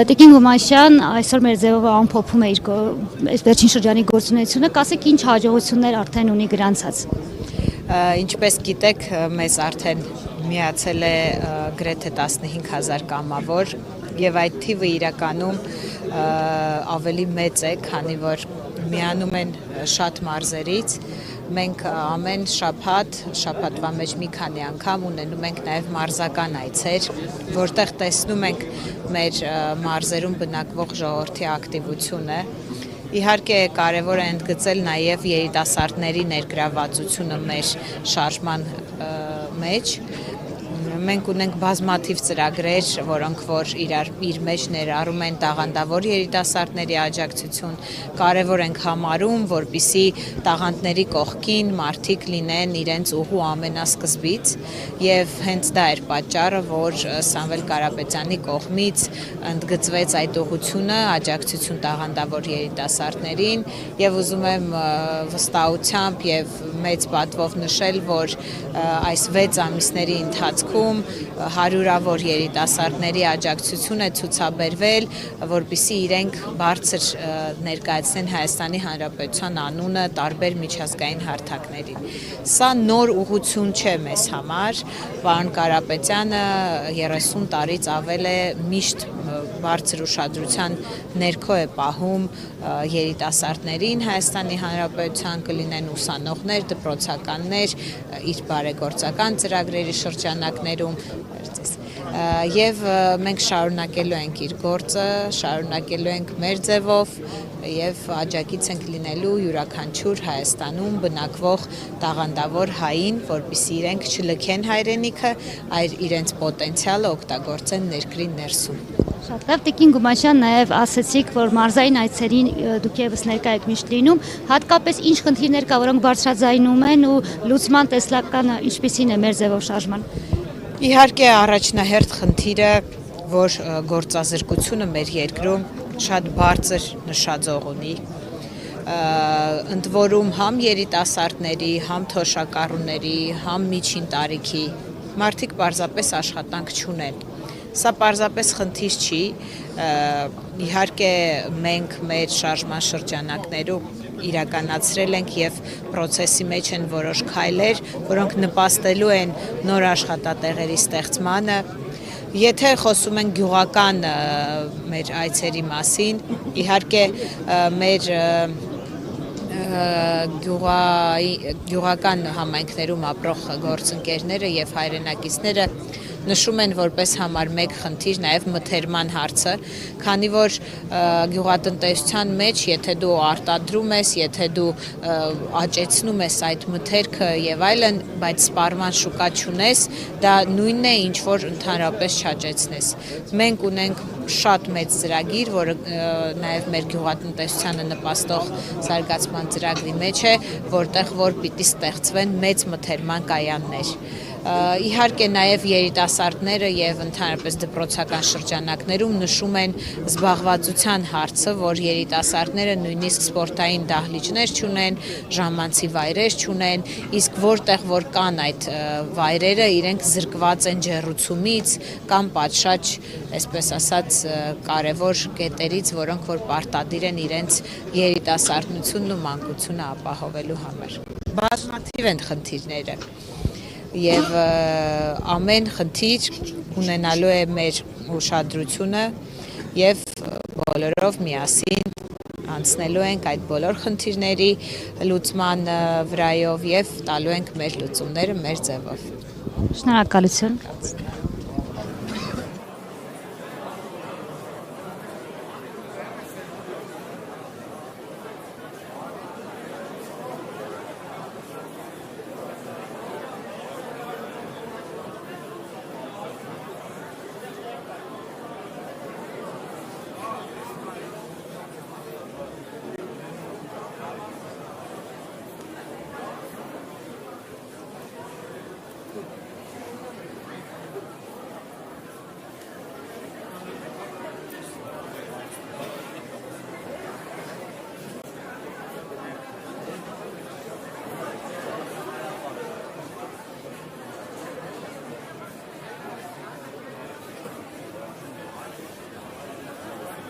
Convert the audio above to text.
Տիկին Գոմաշյան այսօր մեր ձևով ամփոփում է իր վերջին շրջանի գործունեությունը, կասեք ինչ հաջողություններ արդեն ունի գրանցած։ Ինչպես գիտեք, մեզ արդեն միացել է գրեթե 15,000 կամավոր եւ այդ թիվը իրականում ավելի մեծ է, քանի որ միանում են շատ մարզերից։ Մենք ամեն շաբաթվա մեջ մի քանի անգամ ունենում ենք նաև մարզական այցեր, որտեղ տեսնում ենք մեր մարզերում բնակվող ժողովրդի ակտիվությունը։ Իհարկե կարևոր է ընդգծել նաև երիտասարդների ներգրավվածությունը մեր շարժման մեջ։ Մենք ունենք բազմաթիվ ծրագրեր, որոնք որ իր մեջ ներառում են տաղանդավոր երիտասարդների աջակցություն, կարևոր ենք համարում, որպեսզի տաղանդների կողքին մարդիկ լինեն իրենց ուղու ամենասկզբից, եւ հենց դա էր պատճառը, որ Սամվել Կարապետյանի կողմից ընդգծվեց այդ ուղղությունը, աջակցություն տաղանդավոր երիտասարդներին, եւ ուզում եմ վստահությամբ եւ մեծ պատվով նշել, որ այս 6 ամիսների ընթացքում հարյուրավոր երիտասարդների աջակցություն է ցուցաբերվել, որպեսզի իրենք բարձր ներկայացնեն Հայաստանի Հանրապետության անունը տարբեր միջազգային հարթակներին։ Սա նոր ուղղություն չէ մեզ համար, պարոն Կարապետյանը 30 տարից ավել է միշտ բարձր ուշադրության ներքո է պահում երիտասարդներին Հայաստանի Հանրապետության, կլինեն ուսանողներ, դպրոցականներ, իր բարեգործական ծրագրերի շրջանակներում եւ մենք շարունակելու ենք իր գործը, շարունակելու ենք մեր ձևով եւ աջակից ենք լինելու յուրաքանչյուր Հայաստանում բնակվող տաղանդավոր հային, որպեսզի իրենք չլքեն հայրենիքը, այլ իրենց պոտենցիալը օգտագործեն ներքրի ներսում։ Շատ լավ, Տիկին Գոմաշյան, նաև ասացիք, որ մարզային այցերին դուք եւս ներկա եք միշտ լինում, հատկապես ինչ խնդիրներ կա, որոնք բարձրաձայնում են ու լուծման տեսլականը ինչպիսին է մեր ձևով շարժման։ Իհարկե առաջնահերթ խնդիրը, որ գործազրկությունը մեր երկրում շատ բարձր նշաձող ունի, ընդ որում համ երիտասարդների, համ թոշակառուների, համ միջին տարիքի մարդիկ պարզապես աշխատանք չունեն։ Սա պարզապես խնդիր չի, իհարկե մենք մեր շարժման շրջանակներում իրականացրել ենք եւ process-ի մեջ են որոշ քայլեր, որոնք նպաստելու են նոր աշխատատեղերի ստեղծմանը։ Եթե խոսում ենք գյուղական մեր այցերի մասին, իհարկե մեր գյուղական համայնքներում ապրող գործընկերները եւ հայրենակիցները նշում են որպես համար մեկ խնդիր նաև մթերման հարցը, քանի որ գյուղատնտեսության մեջ, եթե դու արտադրում ես, եթե դու աճեցնում ես այդ մթերքը եւ այլն, բայց սպառման շուկա չունես, դա նույնն է, ինչ որ ընդհանրապես չաճեցնես։ Մենք ունենք շատ մեծ ծրագիր, որը նաև մեր գյուղատնտեսությանը նպաստող զարգացման ծրագրի մեջ է, որտեղ որ պիտի ստեղծվեն մեծ մթերման կայաններ։ Իհարկե նաև երիտասարդները եւ ընդհանրապես դպրոցական շրջանակներում նշում են զբաղվածության հարցը, որ երիտասարդները նույնիսկ սպորտային դահլիճներ չունեն, ժամանցի վայրեր չունեն, իսկ որտեղ որ կան այդ վայրերը, իրենք զրկված են ջեռուցումից կամ պատշաճ, այսպես ասած, կարևոր կետերից, որոնք որ պարտադիր են իրենց երիտասարդությունն ու մանկությունը ապահովելու համար։ Բազմաթիվ են խնդիրները։ Եվ ամեն խնդիր ունենալու է մեր ուշադրությունը եւ բոլորով միասին անցնելու ենք այդ բոլոր խնդիրների լուծման վրայով եւ տալու ենք մեր լուծումները մեր ձևով։ Շնորհակալություն։